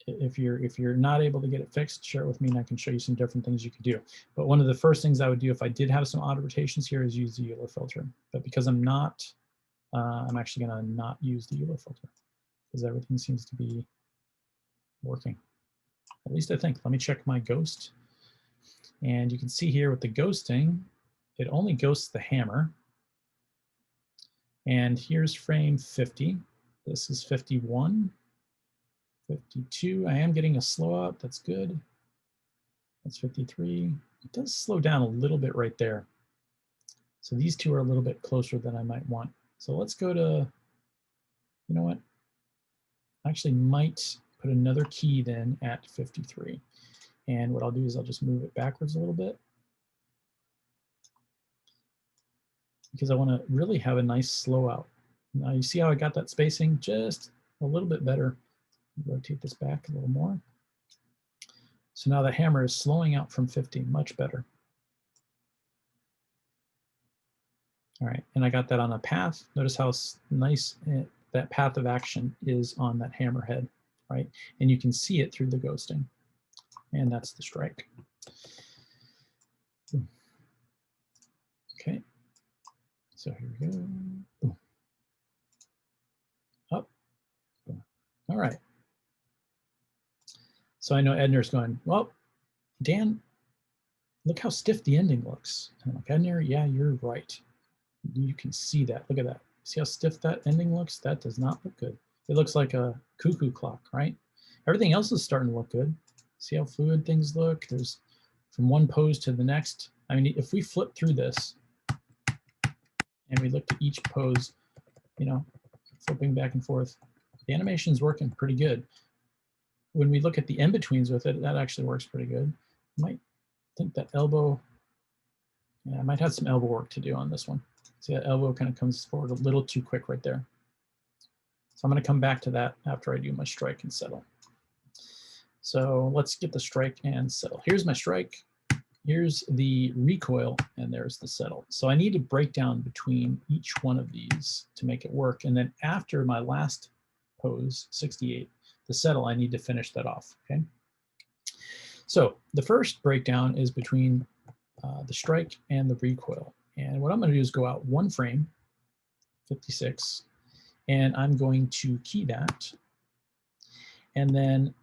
if you're not able to get it fixed, share it with me, and I can show you some different things you could do. But one of the first things I would do if I did have some auto rotations here is use the Euler filter. But because I'm not, I'm actually going to not use the Euler filter because everything seems to be working. At least I think. Let me check my ghost. And you can see here with the ghosting, it only ghosts the hammer. And here's frame 50. This is 51, 52. I am getting a slow up. That's good. That's 53. It does slow down a little bit right there. So these two are a little bit closer than I might want. So let's go to, you know what? I actually might put another key then at 53. And what I'll do is I'll just move it backwards a little bit, because I want to really have a nice slow out. Now you see how I got that spacing just a little bit better. Rotate this back a little more. So now the hammer is slowing out from 50, much better. All right, and I got that on a path. Notice how nice that path of action is on that hammer head, right? And you can see it through the ghosting. And that's the strike. Okay, so here we go. Boom. Up. Boom. All right. So I know Edner's going, well, Dan, look how stiff the ending looks. I'm like, Edner, yeah, you're right. You can see that. Look at that. See how stiff that ending looks? That does not look good. It looks like a cuckoo clock, right? Everything else is starting to look good. See how fluid things look? There's from one pose to the next. I mean, if we flip through this and we look at each pose, you know, flipping back and forth, the animation's working pretty good. When we look at the in-betweens with it, that actually works pretty good. I might think that elbow, yeah, I might have some elbow work to do on this one. See that elbow kind of comes forward a little too quick right there. So I'm going to come back to that after I do my strike and settle. So let's get the strike and settle. Here's my strike. Here's the recoil, and there's the settle. So I need to break down between each one of these to make it work. And then after my last pose, 68, the settle, I need to finish that off, okay? So the first breakdown is between the strike and the recoil. And what I'm going to do is go out one frame, 56, and I'm going to key that. And then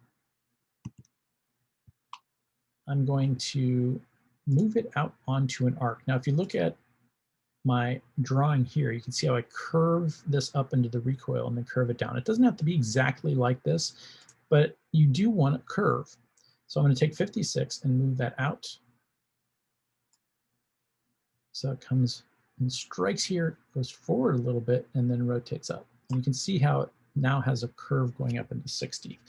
I'm going to move it out onto an arc. Now, if you look at my drawing here, you can see how I curve this up into the recoil and then curve it down. It doesn't have to be exactly like this, but you do want a curve. So I'm going to take 56 and move that out. So it comes and strikes here, goes forward a little bit, and then rotates up. And you can see how it now has a curve going up into 60.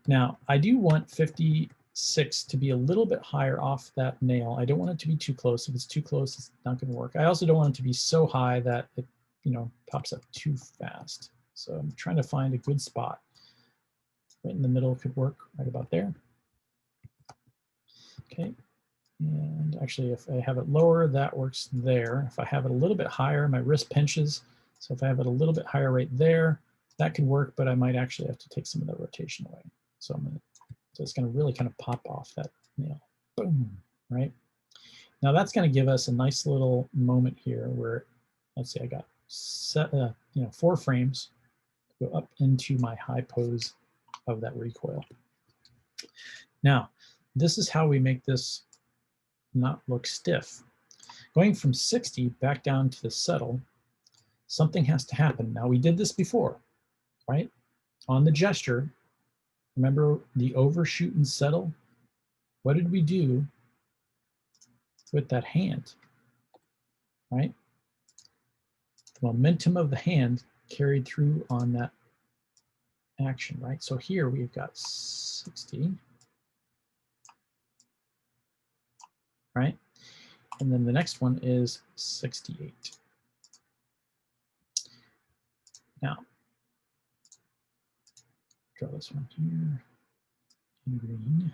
Now, I do want 56 to be a little bit higher off that nail. I don't want it to be too close. If it's too close, it's not going to work. I also don't want it to be so high that it, you know, pops up too fast. So I'm trying to find a good spot. Right in the middle could work, right about there. Okay. And actually, if I have it lower, that works there. If I have it a little bit higher, my wrist pinches. So if I have it a little bit higher right there, that could work, but I might actually have to take some of the rotation away. So it's going to really kind of pop off that nail. Boom, right? Now that's going to give us a nice little moment here where, let's see, I got 4 frames to go up into my high pose of that recoil. Now, this is how we make this not look stiff. Going from 60 back down to the settle, something has to happen. Now we did this before, right? On the gesture, remember the overshoot and settle? What did we do with that hand, right? The momentum of the hand carried through on that action, right? So here we've got 60, right? And then the next one is 68. Now, draw this one here in green.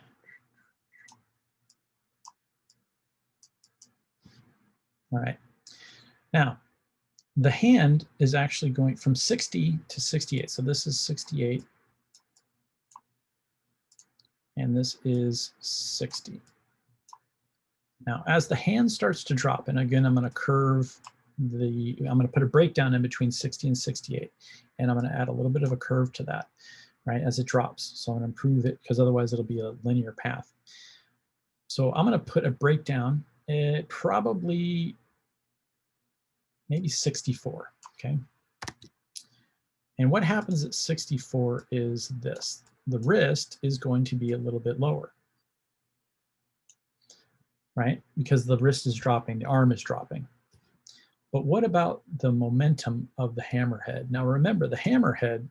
All right. Now, the hand is actually going from 60 to 68. So this is 68. And this is 60. Now, as the hand starts to drop, and again, I'm going to curve I'm going to put a breakdown in between 60 and 68. And I'm going to add a little bit of a curve to that, right, as it drops. So I'm going to improve it because otherwise it'll be a linear path. So I'm going to put a breakdown at probably maybe 64, okay? And what happens at 64 is this. The wrist is going to be a little bit lower, right? Because the wrist is dropping, the arm is dropping. But what about the momentum of the hammerhead? Now remember, the hammerhead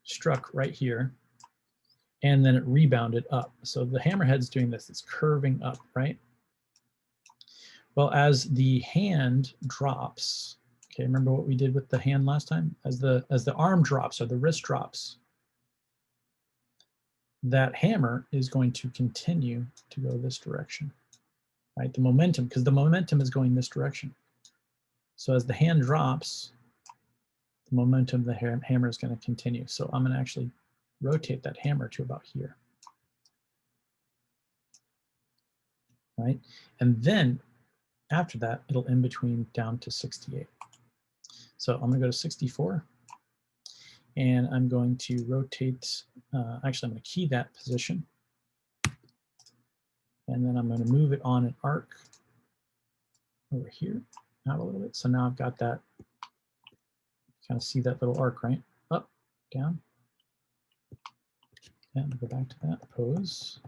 struck right here, and then it rebounded up. So the hammerhead's doing this, it's curving up, right? Well, as the hand drops, okay, remember what we did with the hand last time? As the arm drops or the wrist drops, that hammer is going to continue to go this direction, right? The momentum, because the momentum is going this direction. So as the hand drops, the momentum of the hammer is going to continue. So I'm going to actually rotate that hammer to about here, right? And then after that, it'll in between down to 68. So I'm going to go to 64. And I'm going to rotate, actually I'm going to key that position. And then I'm going to move it on an arc over here, out a little bit. So now I've got that, kind of see that little arc, right? Up, down. And go back to that pose.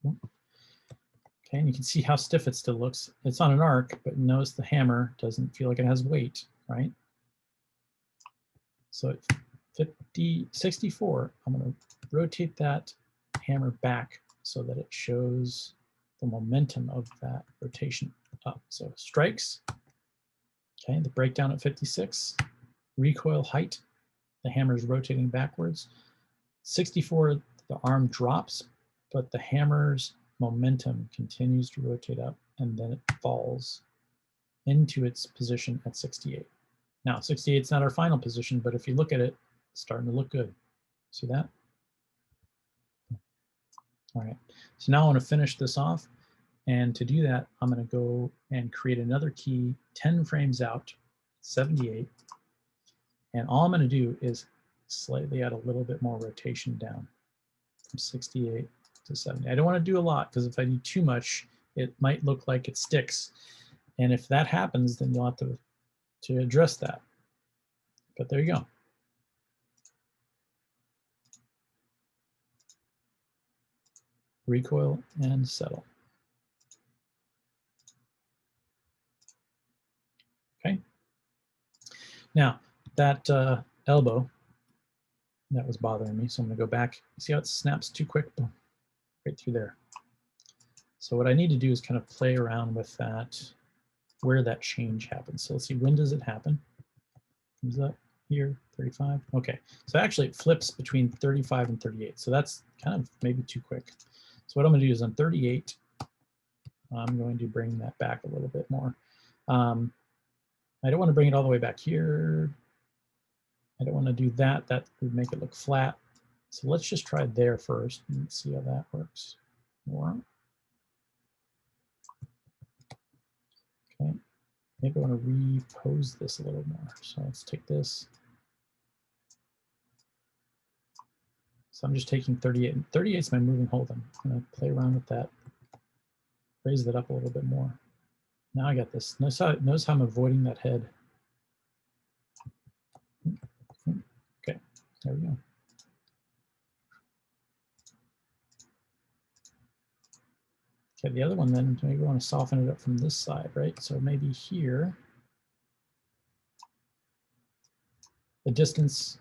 Okay, and you can see how stiff it still looks. It's on an arc, but notice the hammer doesn't feel like it has weight, right? So at 64, I'm going to rotate that hammer back so that it shows the momentum of that rotation up. So strikes, okay, the breakdown at 56, recoil height, the hammer is rotating backwards. 64, the arm drops, but the hammer's momentum continues to rotate up, and then it falls into its position at 68. Now, 68 is not our final position, but if you look at it, it's starting to look good. See that? All right, so now I want to finish this off. And to do that, I'm going to go and create another key 10 frames out, 78. And all I'm going to do is slightly add a little bit more rotation down from 68 to 70. I don't want to do a lot because if I do too much, it might look like it sticks. And if that happens, then you'll have to address that. But there you go. Recoil and settle. Okay. Now, that elbow, that was bothering me, so I'm going to go back. See how it snaps too quick? Boom, right through there. So what I need to do is kind of play around with that, where that change happens. So let's see, when does it happen? Comes up here, 35. Okay, so actually it flips between 35 and 38. So that's kind of maybe too quick. So what I'm going to do is on 38, I'm going to bring that back a little bit more. I don't want to bring it all the way back here. I don't want to do that. That would make it look flat. So let's just try there first and see how that works. More. Okay, maybe I want to repose this a little more. So let's take this. So I'm just taking 38. And 38 is my moving hold. I'm going to play around with that. Raise that up a little bit more. Now I got this. Notice how I'm avoiding that head. Okay, there we go. Okay, the other one then, maybe we want to soften it up from this side, right? So maybe here, the distance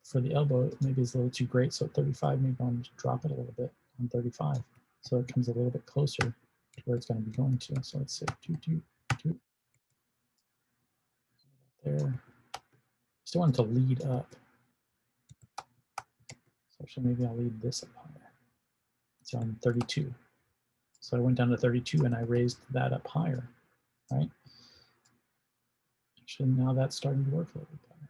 for the elbow maybe is a little too great. So at 35, maybe I want to drop it a little bit on 35. So it comes a little bit closer to where it's going to be going to. So let's say two, there. Still want it to lead up. So actually maybe I'll lead this up higher. It's on 32. So I went down to 32 and I raised that up higher, right? Actually, now that's starting to work a little bit better.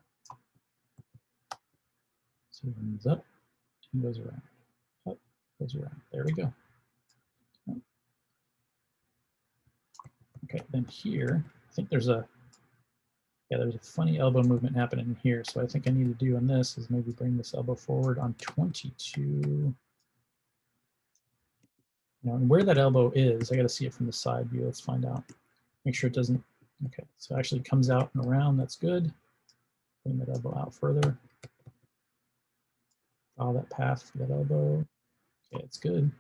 So it moves up and goes around. Up, goes around. There we go. Okay, then here, I think there's a funny elbow movement happening here. So I think I need to do on this is maybe bring this elbow forward on 22. Now, and where that elbow is, I got to see it from the side view. Let's find out. Make sure it doesn't. Okay, so it actually comes out and around. That's good. Bring that elbow out further. Follow that path for that elbow. Okay, it's good.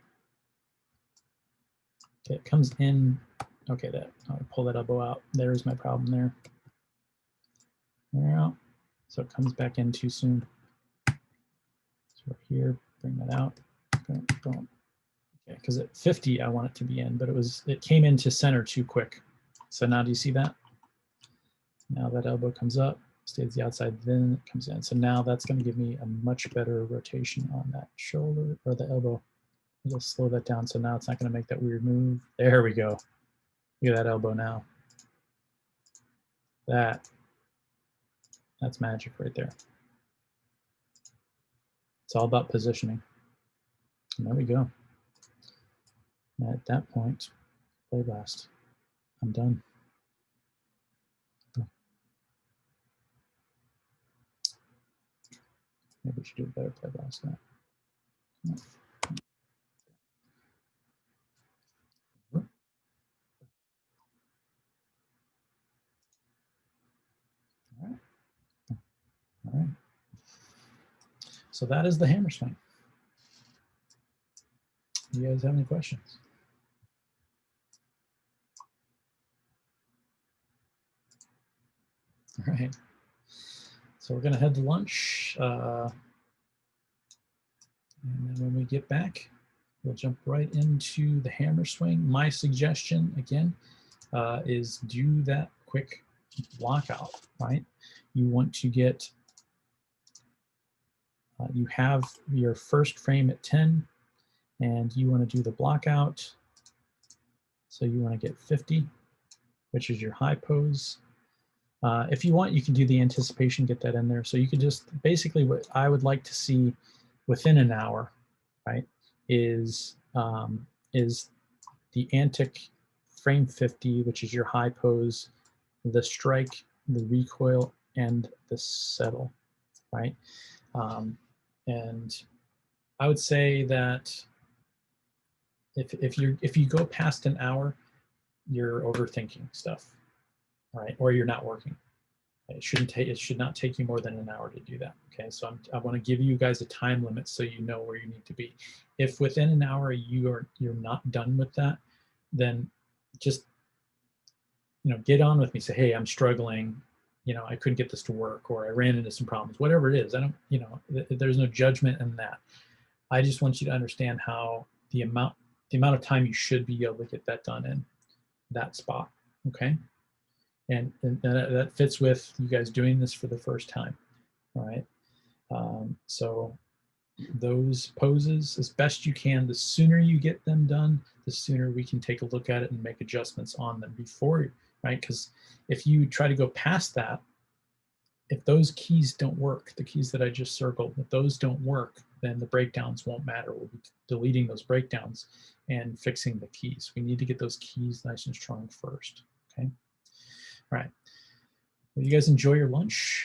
Okay, it comes in. Okay, I'll pull that elbow out. There's my problem there. There out. So it comes back in too soon. So here, bring that out. Boom, boom. Okay, because at 50 I want it to be in, but it came into center too quick. So now do you see that? Now that elbow comes up, stays the outside, then it comes in. So now that's going to give me a much better rotation on that shoulder or the elbow. I'll slow that down so now it's not going to make that weird move. There we go. Look at that elbow now. That's magic right there. It's all about positioning. And there we go. And at that point, play blast. I'm done. Maybe we should do a better play blast now. All right. All right. So that is the hammer swing. Do you guys have any questions? All right. So we're going to head to lunch. And then when we get back, we'll jump right into the hammer swing. My suggestion, again, is do that quick lockout, right? You want to get, you have your first frame at 10, and you want to do the block out. So you want to get 50, which is your high pose. If you want, you can do the anticipation, get that in there. So you could just, basically what I would like to see within an hour, right, is the antic frame 50, which is your high pose, the strike, the recoil, and the settle, right? And I would say that if you go past an hour, you're overthinking stuff, right? Or you're not working. It should not take you more than an hour to do that. Okay, so I want to give you guys a time limit so you know where you need to be. If within an hour you're not done with that, then just get on with me. Say, hey, I'm struggling. I couldn't get this to work, or I ran into some problems. Whatever it is, I don't. There's no judgment in that. I just want you to understand how the amount of time you should be able to get that done in that spot. Okay. And that fits with you guys doing this for the first time, all right? So those poses, as best you can, the sooner you get them done, the sooner we can take a look at it and make adjustments on them before, right? Because if you try to go past that, if those keys don't work, the keys that I just circled, if those don't work, then the breakdowns won't matter. We'll be deleting those breakdowns and fixing the keys. We need to get those keys nice and strong first, okay? All right. Well, you guys enjoy your lunch,